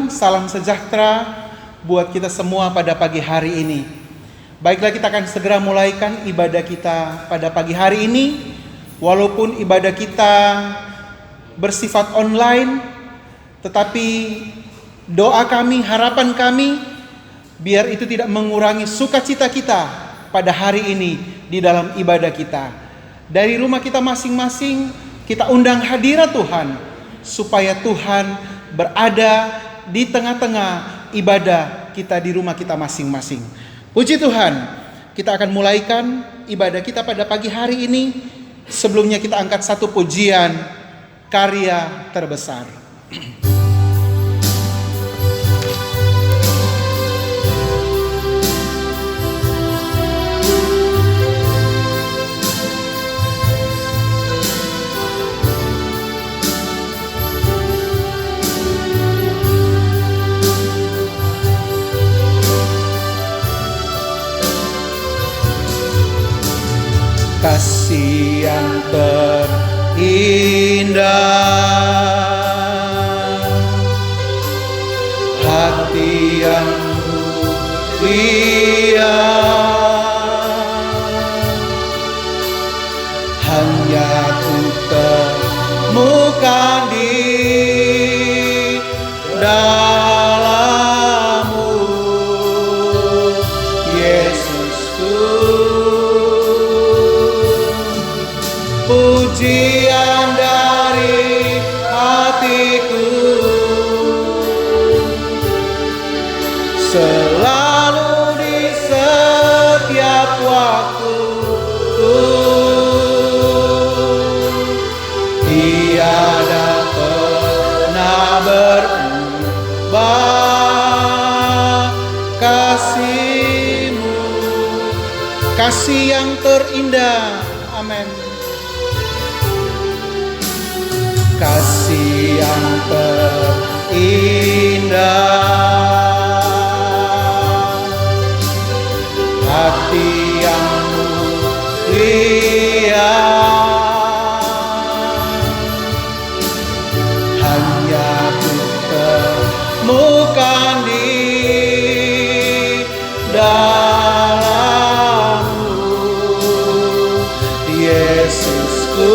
Tuhan, salam sejahtera buat kita semua pada pagi hari ini. Baiklah, kita akan segera mulaikan ibadah kita pada pagi hari ini. Walaupun ibadah kita bersifat online, tetapi doa kami, harapan kami, biar itu tidak mengurangi sukacita kita pada hari ini di dalam ibadah kita. Dari rumah kita masing-masing, kita undang hadirat Tuhan, supaya Tuhan berada di tengah-tengah ibadah kita di rumah kita masing-masing. Puji Tuhan, kita akan mulaikan ibadah kita pada pagi hari ini. Sebelumnya kita angkat satu pujian, Karya Terbesar. Kasih yang terindah, hati yang mulia, hanya ku temukan di dalam-Mu, Yesusku. Pujian dari hatiku selalu di setiap waktu, tiada pernah berubah kasih-Mu, kasih yang terindah. Amin. Kasih yang terindah, hati yang mulia, hanya ku temukan di dalam-Mu, Yesusku.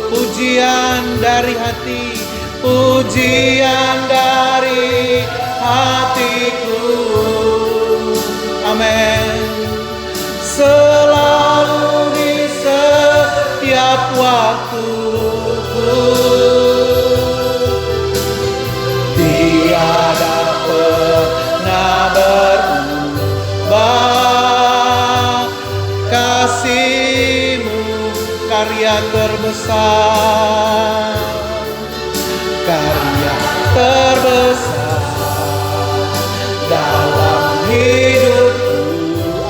Pujian dari hati, pujian dari hatiku. Amin. Selalu di setiap waktu, tiada pernah berubah kasih-Mu, karya terbesar, karya terbesar dalam hidupku.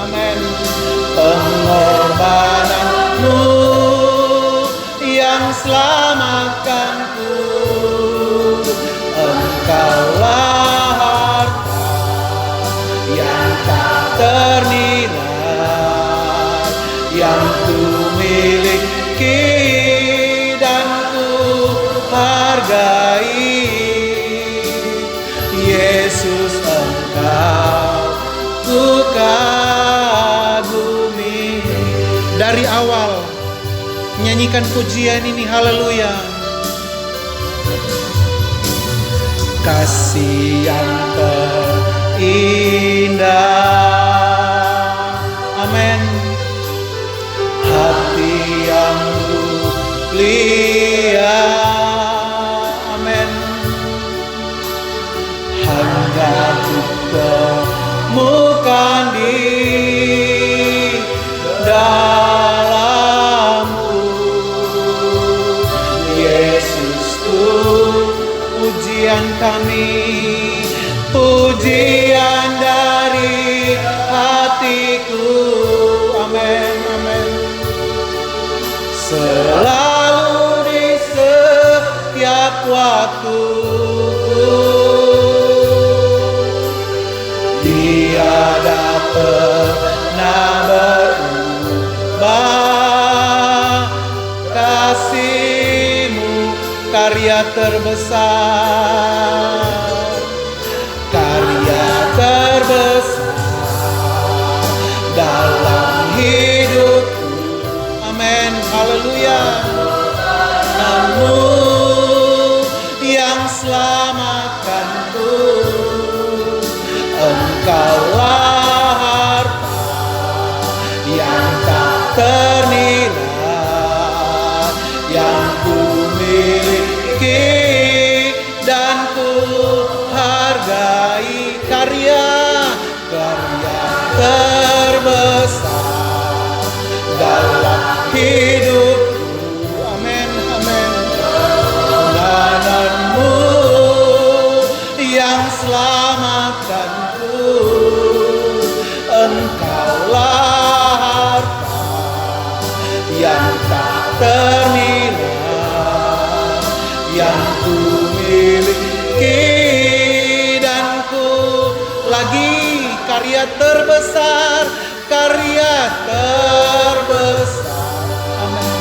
Amin. Pengorbanan-Mu yang selamatkanku, Engkaulah harta yang tak ternilai, yang ku miliki dan ku hargai. Yesus, Engkau ku kagumi. Dari awal nyanyikan pujian ini, haleluya. Kasih yang terindah, amin. Hati yang mulia, amin. Hanya ku temukan di dalam-Mu, Yesusku. Pujian kami, pujian dari hatiku, amin, amin. Selalu di setiap waktu, tiada pernah berubah kasih-Mu, karya terbesar haleluya. Kamu yang selamatkanku, Engkaulah harta yang tak ternilai, yang ku miliki dan ku hargai. Karya terbesar dalam hidupku. Amin, amin. Kemenanganmu yang selamatkanku, Engkaulah harta yang tak ternilai, yang ku miliki dan ku lagi. Karya terbesar, karya terbesar. Amin.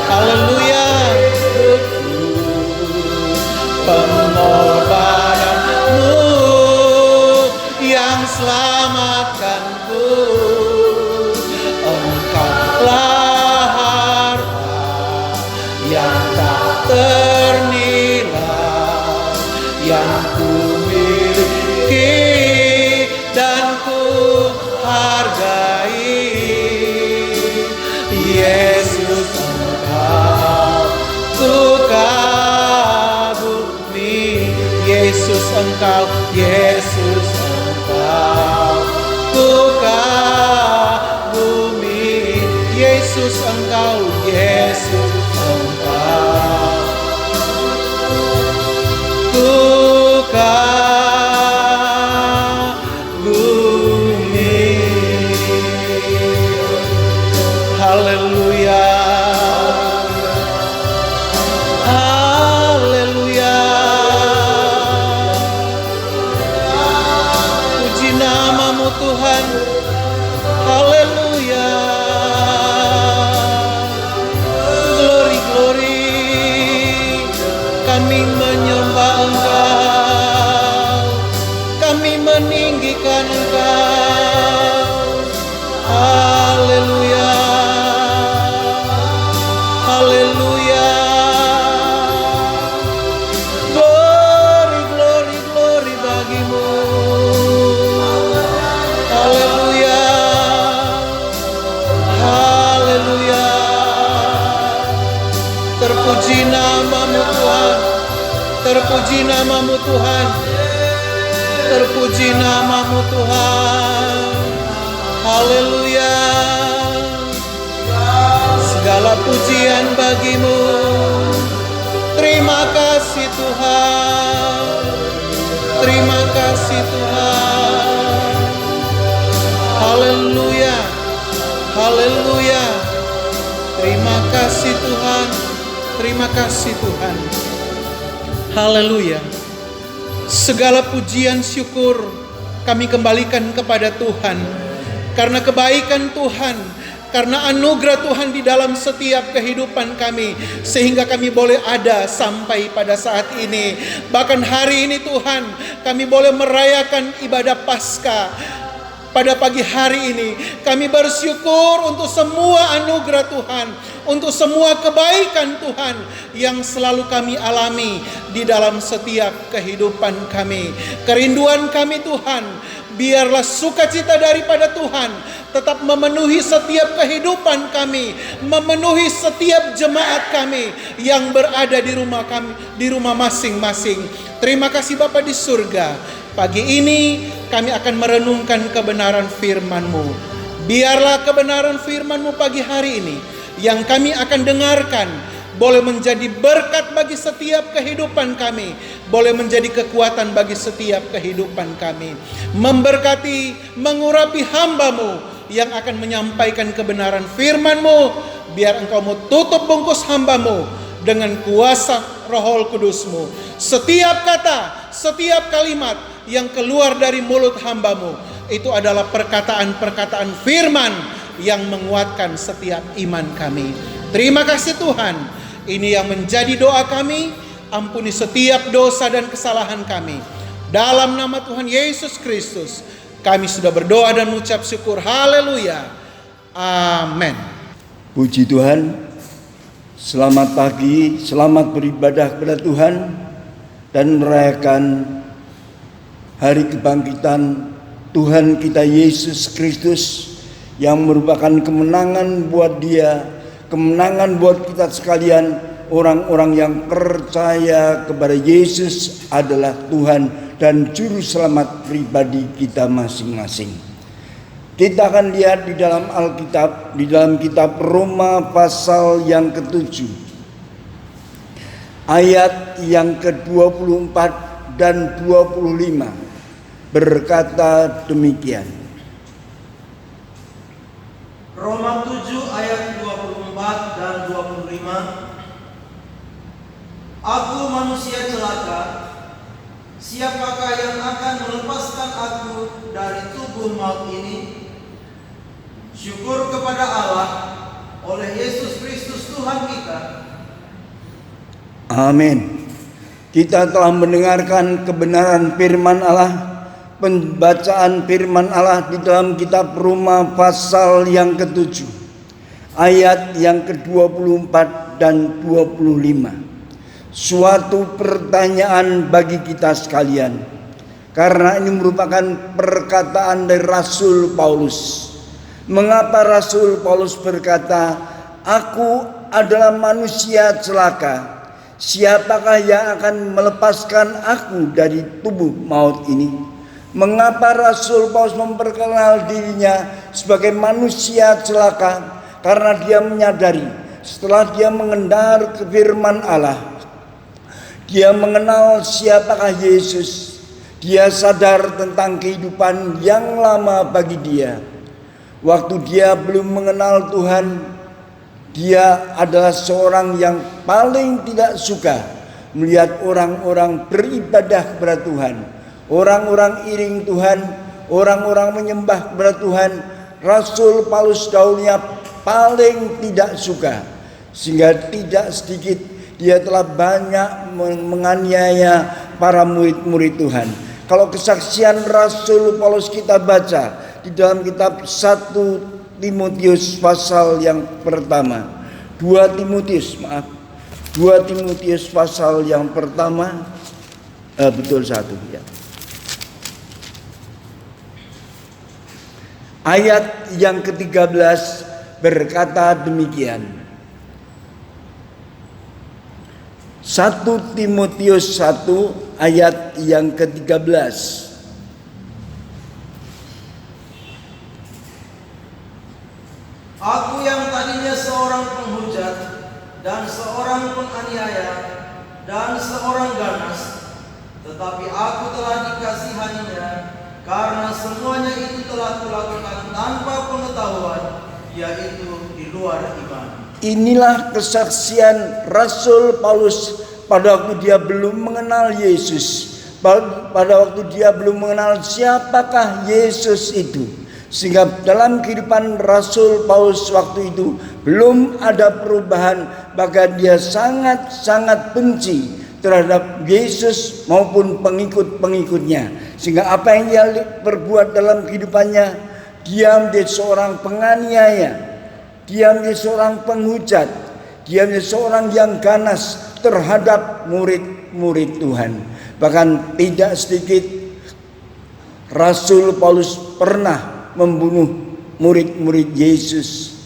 Haleluya. Pengorbananmu yang selamatkanku, Engkaulah harta yang tak ternilai, yang ku miliki dan ku hargai. Yesus, Engkau ku kagumi. Yesus, Engkau, Yesus, Engkau ku kagumi. Yesus, Engkau, Yesus, Engkau ku kagumi. Haleluya. Haleluya. Puji namamu Tuhan. Haleluya. Glory, glory. Kami menyembah Engkau, kami meninggikan Engkau. Haleluya. Haleluya. Glory, glory, glory bagimu. Haleluya. Haleluya. Terpuji namamu Tuhan. Terpuji namamu Tuhan. Terpuji namamu Tuhan. Haleluya. Segala pujian bagimu. Terima kasih Tuhan. Terima kasih Tuhan. Haleluya. Haleluya. Terima kasih Tuhan. Terima kasih Tuhan. Haleluya. Segala pujian syukur kami kembalikan kepada Tuhan, karena kebaikan Tuhan, karena anugerah Tuhan di dalam setiap kehidupan kami, sehingga kami boleh ada sampai pada saat ini. Bahkan hari ini Tuhan, kami boleh merayakan ibadah Paskah. Pada pagi hari ini kami bersyukur untuk semua anugerah Tuhan, untuk semua kebaikan Tuhan yang selalu kami alami di dalam setiap kehidupan kami. Kerinduan kami Tuhan, biarlah sukacita daripada Tuhan tetap memenuhi setiap kehidupan kami, memenuhi setiap jemaat kami yang berada di rumah kami, di rumah masing-masing. Terima kasih Bapa di surga. Pagi ini kami akan merenungkan kebenaran firman-Mu. Biarlah kebenaran firman-Mu pagi hari ini yang kami akan dengarkan boleh menjadi berkat bagi setiap kehidupan kami, boleh menjadi kekuatan bagi setiap kehidupan kami. Memberkati, mengurapi hamba-Mu yang akan menyampaikan kebenaran firman-Mu. Biar Engkau mau tutup bungkus hamba-Mu dengan kuasa Roh Kudus-Mu. Setiap kata, setiap kalimat yang keluar dari mulut hamba-Mu itu adalah perkataan-perkataan firman yang menguatkan setiap iman kami. Terima kasih Tuhan. Ini yang menjadi doa kami. Ampuni setiap dosa dan kesalahan kami. Dalam nama Tuhan Yesus Kristus kami sudah berdoa dan mengucap syukur. Haleluya. Amin. Puji Tuhan. Selamat pagi, selamat beribadah kepada Tuhan dan merayakan hari kebangkitan Tuhan kita Yesus Kristus yang merupakan kemenangan buat Dia, kemenangan buat kita sekalian, orang-orang yang percaya kepada Yesus adalah Tuhan dan juru selamat pribadi kita masing-masing. Kita akan lihat di dalam Alkitab, di dalam kitab Roma pasal yang ke-7, ayat yang ke-24 dan 25 berkata demikian. Roma 7 ayat 24 dan 25. Aku manusia celaka, siapakah yang akan melepaskan aku dari tubuh maut ini? Syukur kepada Allah oleh Yesus Kristus Tuhan kita. Amin. Kita telah mendengarkan kebenaran firman Allah, pembacaan firman Allah di dalam kitab Roma pasal yang ke-7, ayat yang ke-24 dan 25. Suatu pertanyaan bagi kita sekalian, karena ini merupakan perkataan dari Rasul Paulus. Mengapa Rasul Paulus berkata, "Aku adalah manusia celaka. Siapakah yang akan melepaskan aku dari tubuh maut ini?" Mengapa Rasul Paulus memperkenal dirinya sebagai manusia celaka? Karena dia menyadari setelah dia mendengar firman Allah, dia mengenal siapakah Yesus. Dia sadar tentang kehidupan yang lama bagi dia. Waktu dia belum mengenal Tuhan, dia adalah seorang yang paling tidak suka melihat orang-orang beribadah kepada Tuhan, orang-orang iring Tuhan, orang-orang menyembah kepada Tuhan. Rasul Paulus dahulunya paling tidak suka, sehingga tidak sedikit dia telah banyak menganiaya para murid-murid Tuhan. Kalau kesaksian Rasul Paulus kita baca di dalam kitab 1 Timotius pasal yang pertama, 2 Timotius pasal yang pertama, betul 1 ya. Ayat yang ke-13 berkata demikian. 1 Timotius 1 ayat yang ke-13. Aku yang tadinya seorang penghujat dan seorang penganiaya dan seorang ganas, tetapi aku telah dikasihaninya karena semuanya itu telah kulakukan tanpa pengetahuan, yaitu di luar iman. Inilah kesaksian Rasul Paulus pada waktu dia belum mengenal Yesus, pada waktu dia belum mengenal siapakah Yesus itu. Sehingga dalam kehidupan Rasul Paulus waktu itu belum ada perubahan, bahkan dia sangat-sangat benci terhadap Yesus maupun pengikut-pengikutnya. Sehingga apa yang dia perbuat dalam kehidupannya, dia menjadi seorang penganiaya, dia menjadi seorang penghujat, dia menjadi seorang yang ganas terhadap murid-murid Tuhan. Bahkan tidak sedikit Rasul Paulus pernah membunuh murid-murid Yesus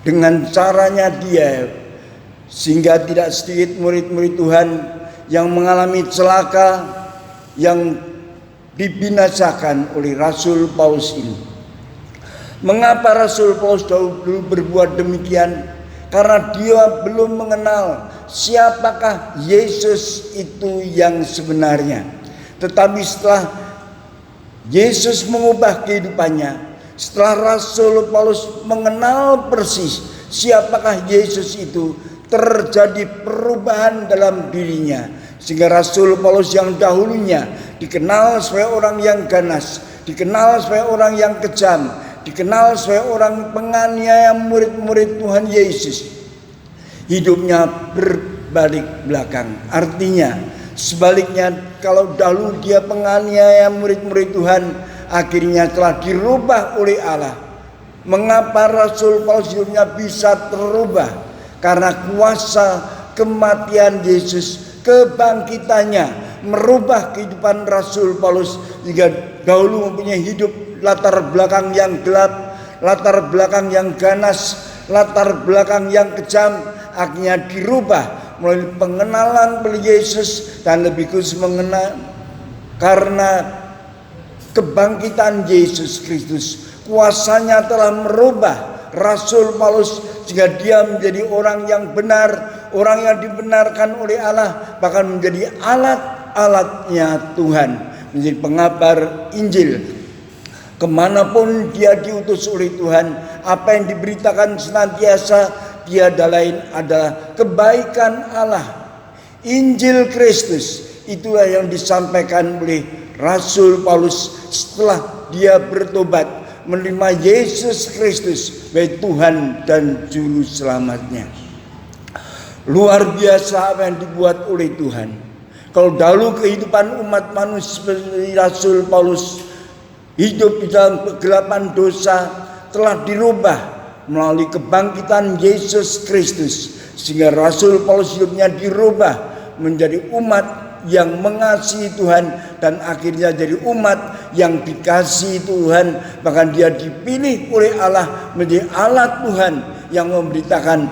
dengan caranya dia, sehingga tidak sedikit murid-murid Tuhan yang mengalami celaka, yang dibinasakan oleh Rasul Paulus ini. Mengapa Rasul Paulus dulu berbuat demikian? Karena dia belum mengenal siapakah Yesus itu yang sebenarnya. Tetapi setelah Yesus mengubah kehidupannya, setelah Rasul Paulus mengenal persis siapakah Yesus itu, terjadi perubahan dalam dirinya. Sehingga Rasul Paulus yang dahulunya dikenal sebagai orang yang ganas, dikenal sebagai orang yang kejam, dikenal sebagai orang penganiaya murid-murid Tuhan Yesus, hidupnya berbalik belakang. Artinya sebaliknya, kalau dahulu dia penganiaya murid-murid Tuhan, akhirnya telah dirubah oleh Allah Mengapa Rasul Paulus hidupnya bisa terubah? Karena kuasa kematian Yesus, kebangkitannya merubah kehidupan Rasul Paulus. Jika dahulu mempunyai hidup latar belakang yang gelap, latar belakang yang ganas, latar belakang yang kejam, akhirnya dirubah melalui pengenalan pada Yesus dan lebih khusus mengenal karena kebangkitan Yesus Kristus. Kuasanya telah merubah Rasul Paulus sehingga dia menjadi orang yang benar, orang yang dibenarkan oleh Allah, bahkan menjadi alat-alatnya Tuhan, menjadi pengabar Injil. Kemanapun dia diutus oleh Tuhan, apa yang diberitakan senantiasa tiada lain adalah kebaikan Allah. Injil Kristus itulah yang disampaikan oleh Rasul Paulus setelah dia bertobat, menerima Yesus Kristus sebagai Tuhan dan Juru Selamatnya. Luar biasa apa yang dibuat oleh Tuhan. Kalau dahulu kehidupan umat manusia seperti Rasul Paulus hidup di dalam kegelapan dosa, telah dirubah melalui kebangkitan Yesus Kristus, sehingga Rasul Paulus hidupnya dirubah menjadi umat yang mengasihi Tuhan dan akhirnya jadi umat yang dikasihi Tuhan. Bahkan dia dipilih oleh Allah menjadi alat Tuhan yang memberitakan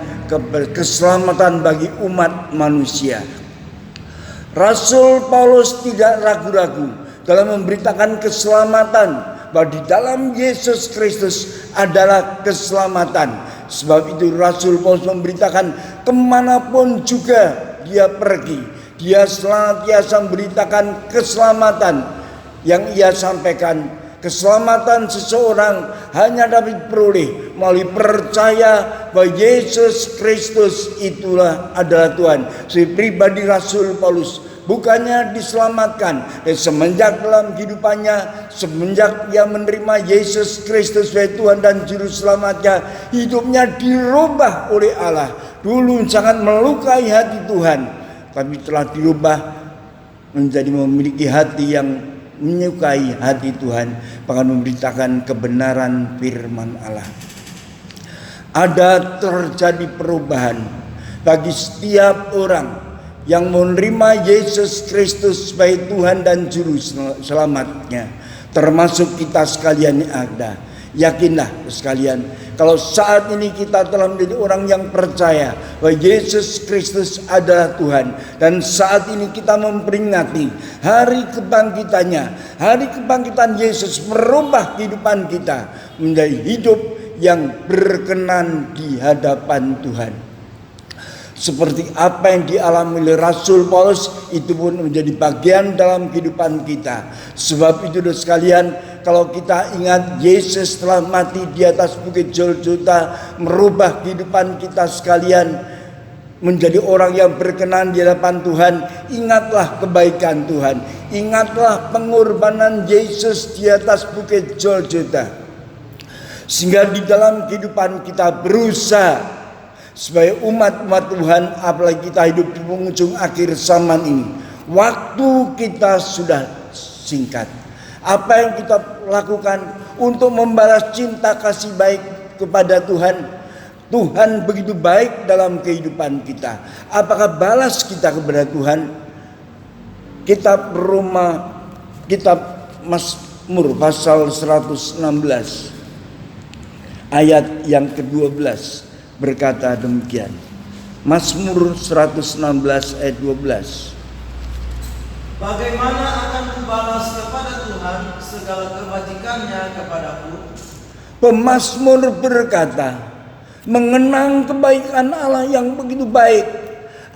keselamatan bagi umat manusia. Rasul Paulus tidak ragu-ragu dalam memberitakan keselamatan, bahwa di dalam Yesus Kristus adalah keselamatan. Sebab itu Rasul Paulus memberitakan kemanapun juga dia pergi, dia senantiasa memberitakan keselamatan yang ia sampaikan. Keselamatan seseorang hanya dapat diperoleh melalui percaya bahwa Yesus Kristus itulah adalah Tuhan. Sebagai pribadi Rasul Paulus bukannya diselamatkan dan semenjak dalam kehidupannya, semenjak dia menerima Yesus Kristus sebagai Tuhan dan Juru Selamatnya, hidupnya dirubah oleh Allah. Dulu sangat melukai hati Tuhan, tapi telah dirubah menjadi memiliki hati yang menyukai hati Tuhan, bahkan memberitakan kebenaran firman Allah. Ada terjadi perubahan bagi setiap orang yang menerima Yesus Kristus sebagai Tuhan dan Juru Selamatnya, termasuk kita sekalian yang ada. Yakinlah sekalian, kalau saat ini kita telah menjadi orang yang percaya bahwa Yesus Kristus adalah Tuhan, dan saat ini kita memperingati hari kebangkitannya. Hari kebangkitan Yesus merubah kehidupan kita menjadi hidup yang berkenan di hadapan Tuhan. Seperti apa yang dialami oleh Rasul Paulus, itu pun menjadi bagian dalam kehidupan kita. Sebab itu sekalian, kalau kita ingat Yesus telah mati di atas bukit Golgota, merubah kehidupan kita sekalian menjadi orang yang berkenan di hadapan Tuhan. Ingatlah kebaikan Tuhan, ingatlah pengorbanan Yesus di atas bukit Golgota, sehingga di dalam kehidupan kita berusaha sebagai umat-umat Tuhan, apalagi kita hidup di penghujung akhir zaman ini. Waktu kita sudah singkat. Apa yang kita lakukan untuk membalas cinta kasih baik kepada Tuhan? Tuhan begitu baik dalam kehidupan kita. Apakah balas kita kepada Tuhan? Kitab Mazmur pasal 116 ayat yang ke-12 berkata demikian. Mazmur 116 ayat 12. Bagaimana akan kubalas kepada Tuhan segala kebajikannya kepadaku? Pemazmur berkata, mengenang kebaikan Allah yang begitu baik,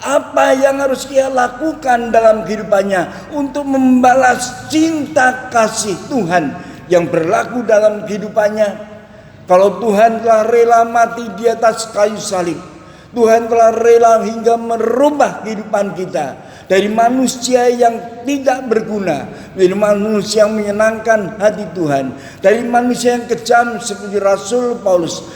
apa yang harus dia lakukan dalam kehidupannya untuk membalas cinta kasih Tuhan yang berlaku dalam kehidupannya. Kalau Tuhan telah rela mati di atas kayu salib, Tuhan telah rela hingga merubah kehidupan kita dari manusia yang tidak berguna menjadi manusia yang menyenangkan hati Tuhan, dari manusia yang kejam seperti Rasul Paulus,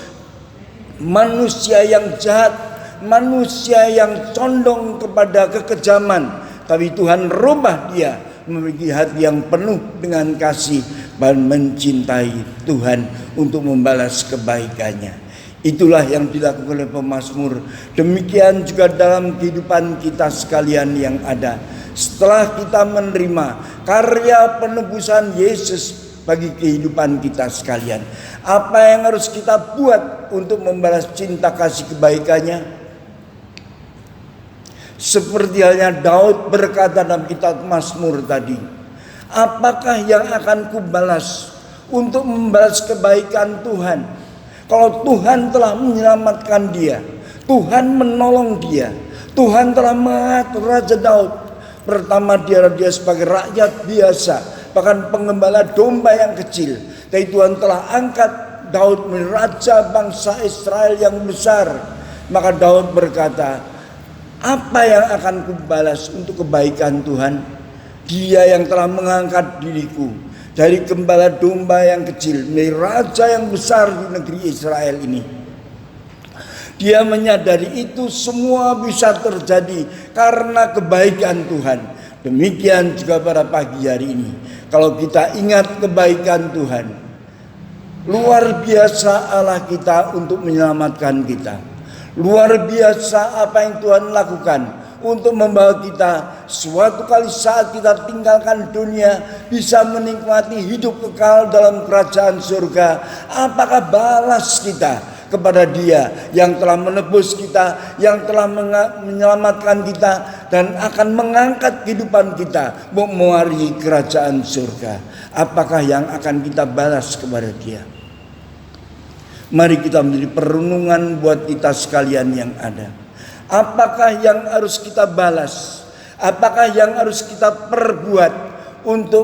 manusia yang jahat, manusia yang condong kepada kekejaman, tapi Tuhan rubah dia memiliki hati yang penuh dengan kasih. dan mencintai Tuhan untuk membalas kebaikannya. Itulah yang dilakukan oleh pemazmur. Demikian juga dalam kehidupan kita sekalian yang ada. Setelah kita menerima karya penebusan Yesus bagi kehidupan kita sekalian, apa yang harus kita buat untuk membalas cinta kasih kebaikannya? Seperti halnya Daud berkata dalam kitab Mazmur tadi, apakah yang akan kubalas untuk membalas kebaikan Tuhan? Kalau Tuhan telah menyelamatkan dia, Tuhan menolong dia, Tuhan telah mengatur Raja Daud. Pertama dia sebagai rakyat biasa, bahkan pengembala domba yang kecil. Tapi Tuhan telah angkat Daud menjadi raja bangsa Israel yang besar. Maka Daud berkata, apa yang akan kubalas untuk kebaikan Tuhan? Dia yang telah mengangkat diriku dari gembala domba yang kecil menjadi raja yang besar di negeri Israel ini. Dia menyadari itu semua bisa terjadi karena kebaikan Tuhan. Demikian juga pada pagi hari ini, kalau kita ingat kebaikan Tuhan, luar biasa Allah kita untuk menyelamatkan kita. Luar biasa apa yang Tuhan lakukan untuk membawa kita suatu kali saat kita tinggalkan dunia bisa menikmati hidup kekal dalam kerajaan surga. Apakah balas kita kepada Dia yang telah menebus kita, yang telah menyelamatkan kita dan akan mengangkat kehidupan kita mewarisi kerajaan surga? Apakah yang akan kita balas kepada Dia? Mari kita menjadi perenungan buat kita sekalian yang ada. Apakah yang harus kita balas? Apakah yang harus kita perbuat untuk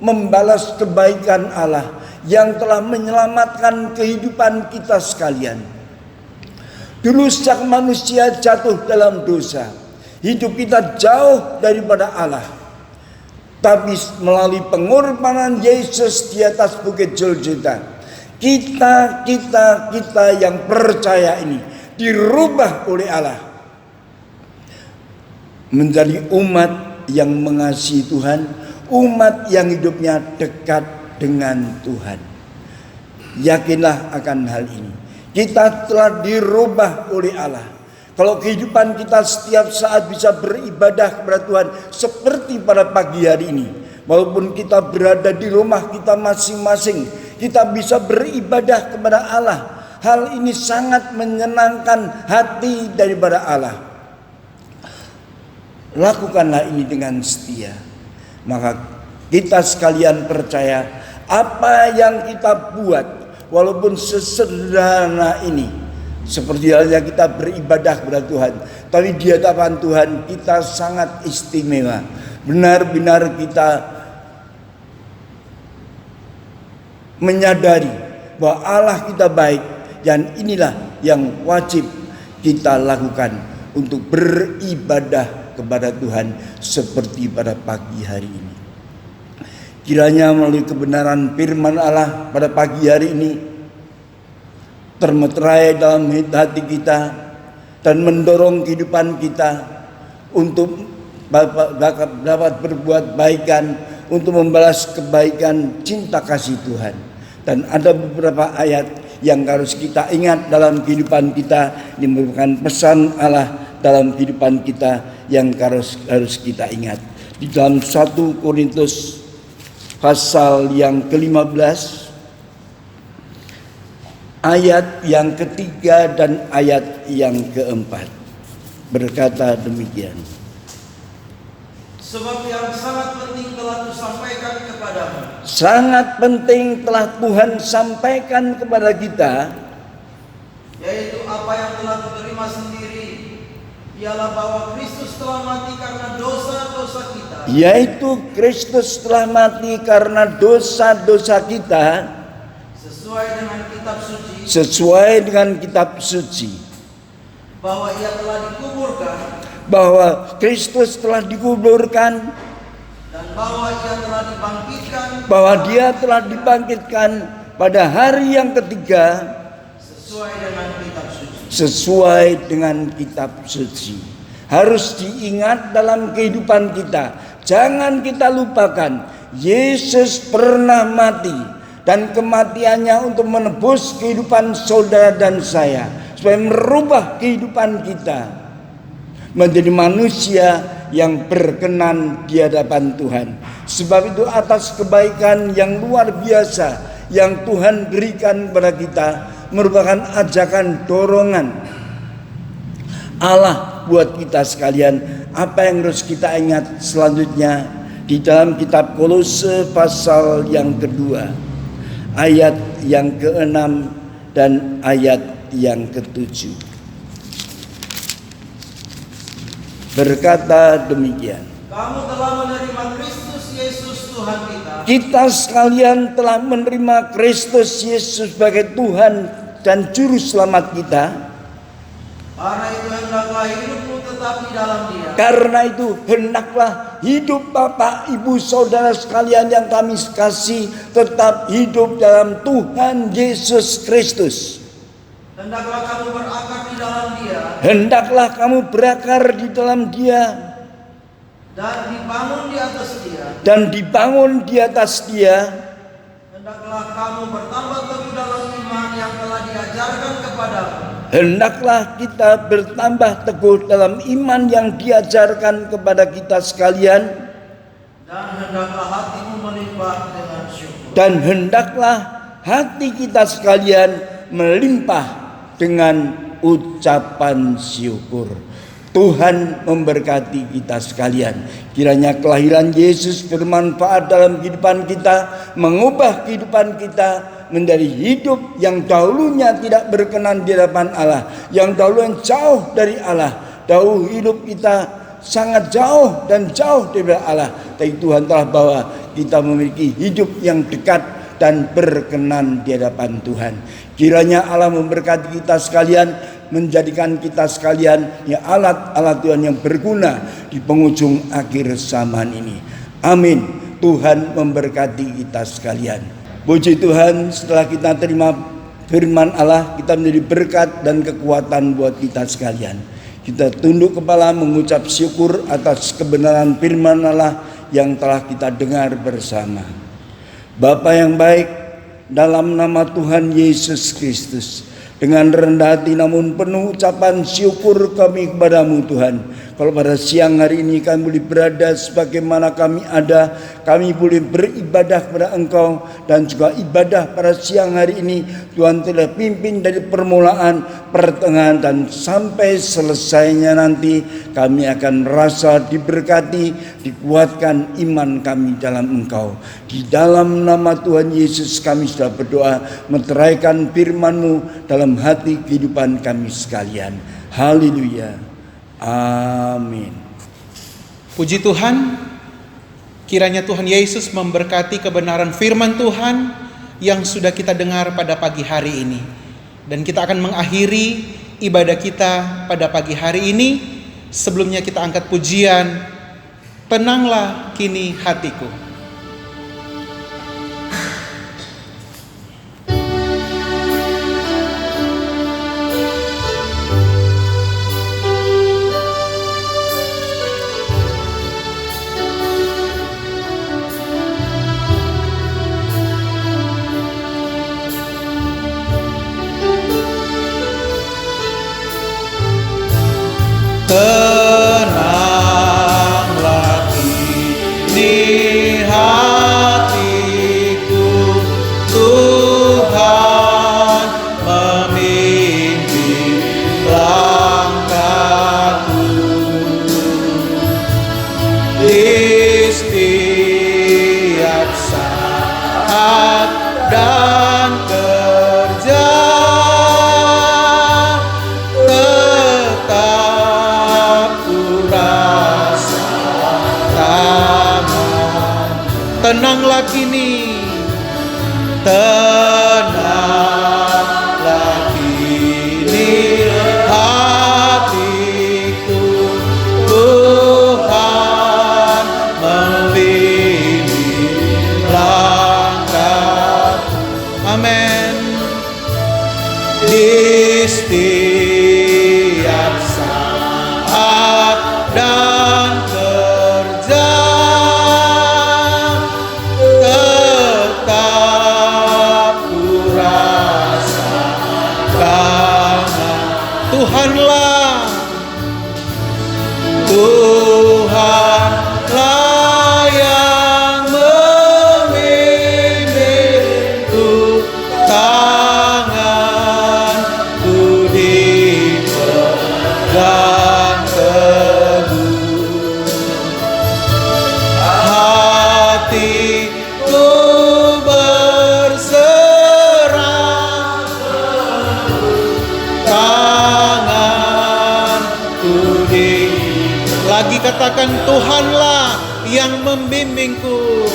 membalas kebaikan Allah yang telah menyelamatkan kehidupan kita sekalian? Dulu sejak manusia jatuh dalam dosa, hidup kita jauh daripada Allah. Tapi melalui pengorbanan Yesus di atas bukit Golgota, kita yang percaya ini dirubah oleh Allah menjadi umat yang mengasihi Tuhan, umat yang hidupnya dekat dengan Tuhan. Yakinlah akan hal ini. Kita telah dirubah oleh Allah. Kalau kehidupan kita setiap saat bisa beribadah kepada Tuhan seperti pada pagi hari ini, walaupun kita berada di rumah kita masing-masing, kita bisa beribadah kepada Allah. Hal ini sangat menyenangkan hati daripada Allah. Lakukanlah ini dengan setia. Maka kita sekalian percaya apa yang kita buat, walaupun sesederhana ini, seperti halnya kita beribadah kepada Tuhan, tapi di hadapan Tuhan kita sangat istimewa. Benar-benar kita menyadari bahwa Allah kita baik, dan inilah yang wajib kita lakukan untuk beribadah kepada Tuhan seperti pada pagi hari ini. Kiranya melalui kebenaran firman Allah pada pagi hari ini termeterai dalam hati kita dan mendorong kehidupan kita untuk dapat berbuat baikan, untuk membalas kebaikan cinta kasih Tuhan. Dan ada beberapa ayat yang harus kita ingat dalam kehidupan kita, yang merupakan pesan Allah dalam kehidupan kita yang harus kita ingat. Di dalam 1 Korintus pasal yang ke-15 ayat yang ketiga dan ayat yang keempat berkata demikian. Sebab yang sangat penting telah kusampaikan kepadamu. Sangat penting telah Tuhan sampaikan kepada kita, yaitu apa yang telah kuterima sendiri, ialah bahwa Kristus telah mati karena dosa-dosa kita. Yaitu Kristus telah mati karena dosa-dosa kita, sesuai dengan kitab suci. Sesuai dengan kitab suci. Bahwa ia telah dikuburkan. Bahwa Kristus telah dikuburkan. Dan bahwa ia telah dibangkitkan. Bahwa dia telah dibangkitkan pada hari yang ketiga. Sesuai dengan kitab suci. Sesuai dengan kitab suci. Harus diingat dalam kehidupan kita. Jangan kita lupakan. Yesus pernah mati, dan kematiannya untuk menebus kehidupan saudara dan saya, supaya merubah kehidupan kita menjadi manusia yang berkenan di hadapan Tuhan. Sebab itu atas kebaikan yang luar biasa yang Tuhan berikan kepada kita, merupakan ajakan dorongan Allah buat kita sekalian. Apa yang harus kita ingat selanjutnya di dalam kitab Kolose pasal yang kedua, ayat yang ke-6 dan ayat yang ke-7. Berkata demikian, kamu telah menerima Kristus Yesus Tuhan kita. Kita sekalian telah menerima Kristus Yesus sebagai Tuhan dan Juru Selamat kita. Karena itu hendaklah hidupmu tetap di dalam Dia. Karena itu hendaklah hidup Bapak, Ibu, Saudara sekalian yang kami kasih tetap hidup dalam Tuhan Yesus Kristus. Hendaklah kamu berakar di dalam Dia. Hendaklah kamu berakar di dalam Dia. Dan dibangun di atas Dia. Dan dibangun di atas Dia. Hendaklah kamu bertambah teguh dalam iman yang telah diajarkan kepadamu. Hendaklah kita bertambah teguh dalam iman yang diajarkan kepada kita sekalian. Dan hendaklah hatimu melimpah dengan syukur. Dan hendaklah hati kita sekalian melimpah dengan ucapan syukur. Tuhan memberkati kita sekalian. Kiranya kelahiran Yesus bermanfaat dalam kehidupan kita, mengubah kehidupan kita menjadi hidup yang dahulunya tidak berkenan di hadapan Allah, yang dahulunya jauh dari Allah. Dahulu hidup kita sangat jauh dan jauh dari Allah, tapi Tuhan telah bawa kita memiliki hidup yang dekat dan berkenan di hadapan Tuhan. Kiranya Allah memberkati kita sekalian, menjadikan kita sekalian ya alat-alat Tuhan yang berguna di penghujung akhir zaman ini. Amin. Tuhan memberkati kita sekalian. Puji Tuhan, setelah kita terima firman Allah, kita menjadi berkat dan kekuatan buat kita sekalian. Kita tunduk kepala mengucap syukur atas kebenaran firman Allah yang telah kita dengar bersama. Bapa yang baik, dalam nama Tuhan Yesus Kristus, dengan rendah hati namun penuh ucapan syukur kami kepadamu Tuhan. Kalau pada siang hari ini kami boleh berada sebagaimana kami ada, kami boleh beribadah kepada Engkau, dan juga ibadah pada siang hari ini Tuhan telah pimpin dari permulaan, pertengahan, dan sampai selesainya nanti kami akan merasa diberkati, dikuatkan iman kami dalam Engkau. Di dalam nama Tuhan Yesus kami sudah berdoa, meteraikan firman-Mu dalam hati kehidupan kami sekalian. Haleluya. Amin. Puji Tuhan, kiranya Tuhan Yesus memberkati kebenaran firman Tuhan yang sudah kita dengar pada pagi hari ini. Dan kita akan mengakhiri ibadah kita pada pagi hari ini. Sebelumnya kita angkat pujian, tenanglah kini hatiku. Tenanglah kini hatiku, Tuhan memimpin langkahku. Di setiap saat dan kerja tenanglah kini, tenanglah kini hatiku, Tuhan membimbing langkahku. Amin. Di setiap saat dan kerja katakan, Tuhanlah yang membimbingku.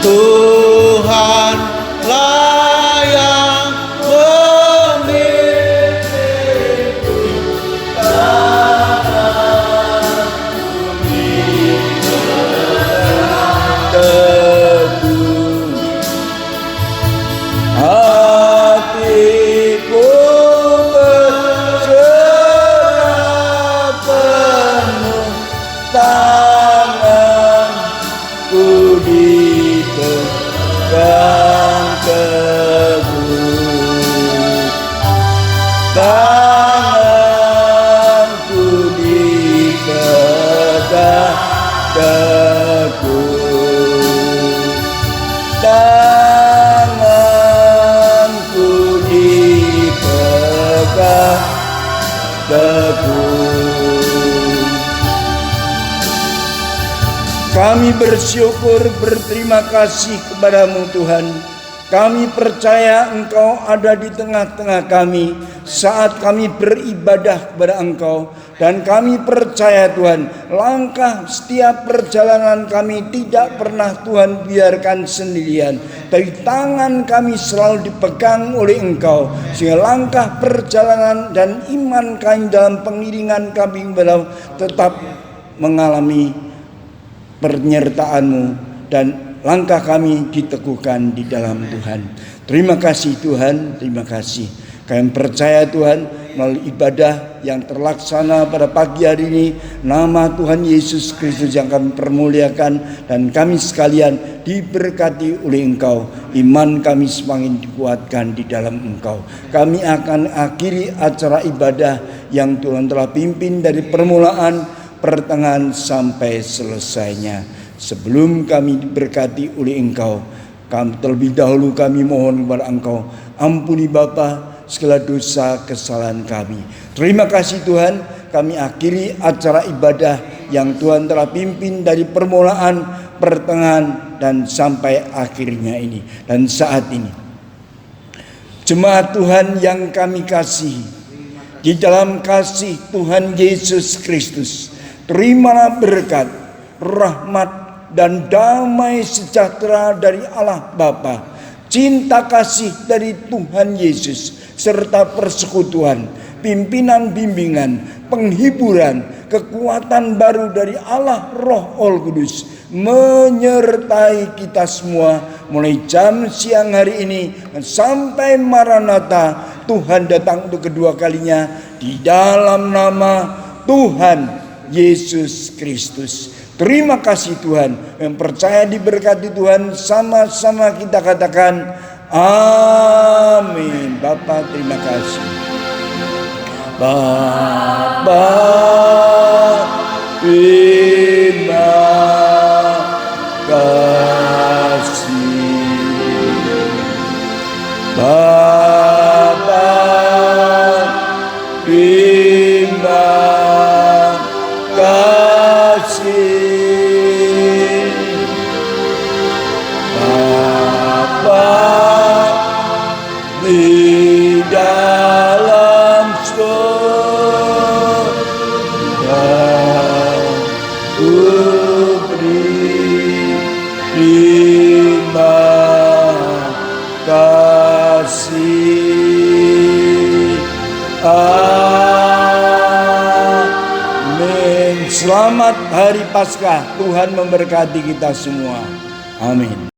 Tuhanlah yang membimbingku. Teguh hatiku berserah penuh, tanganku dipegang teguh, tanganku dipegang teguh, tanganku dipegang teguh. Kami bersyukur, berterima kasih kepadamu Tuhan. Kami percaya Engkau ada di tengah-tengah kami saat kami beribadah kepada Engkau. Dan kami percaya Tuhan, langkah setiap perjalanan kami tidak pernah Tuhan biarkan sendirian. Tapi tangan kami selalu dipegang oleh Engkau. Sehingga langkah perjalanan dan iman kami dalam pengiringan kami tetap mengalami penyertaan-Mu, dan langkah kami diteguhkan di dalam Tuhan. Terima kasih Tuhan, terima kasih. Kami percaya Tuhan, melalui ibadah yang terlaksana pada pagi hari ini, nama Tuhan Yesus Kristus yang kami permuliakan, dan kami sekalian diberkati oleh Engkau. Iman kami semakin dikuatkan di dalam Engkau. Kami akan akhiri acara ibadah yang Tuhan telah pimpin dari permulaan, pertengahan sampai selesainya. Sebelum kami diberkati oleh Engkau, terlebih dahulu kami mohon kepada Engkau, ampuni Bapa segala dosa kesalahan kami. Terima kasih Tuhan, kami akhiri acara ibadah yang Tuhan telah pimpin dari permulaan, pertengahan, dan sampai akhirnya ini. Dan saat ini, jemaat Tuhan yang kami kasih, di dalam kasih Tuhan Yesus Kristus, terimalah berkat, rahmat, dan damai sejahtera dari Allah Bapa, cinta kasih dari Tuhan Yesus, serta persekutuan, pimpinan bimbingan, penghiburan, kekuatan baru dari Allah Roh Kudus menyertai kita semua mulai jam siang hari ini sampai Maranatha, Tuhan datang untuk kedua kalinya, di dalam nama Tuhan Yesus Kristus. Terima kasih Tuhan. Yang percaya diberkati Tuhan, sama-sama kita katakan amin. Bapa terima kasih. Bapa terima kasih. Bapa terima kasih. Bapa di dalam surga, ku beri terima kasih. Amin. Selamat Hari Paskah. Tuhan memberkati kita semua. Amin.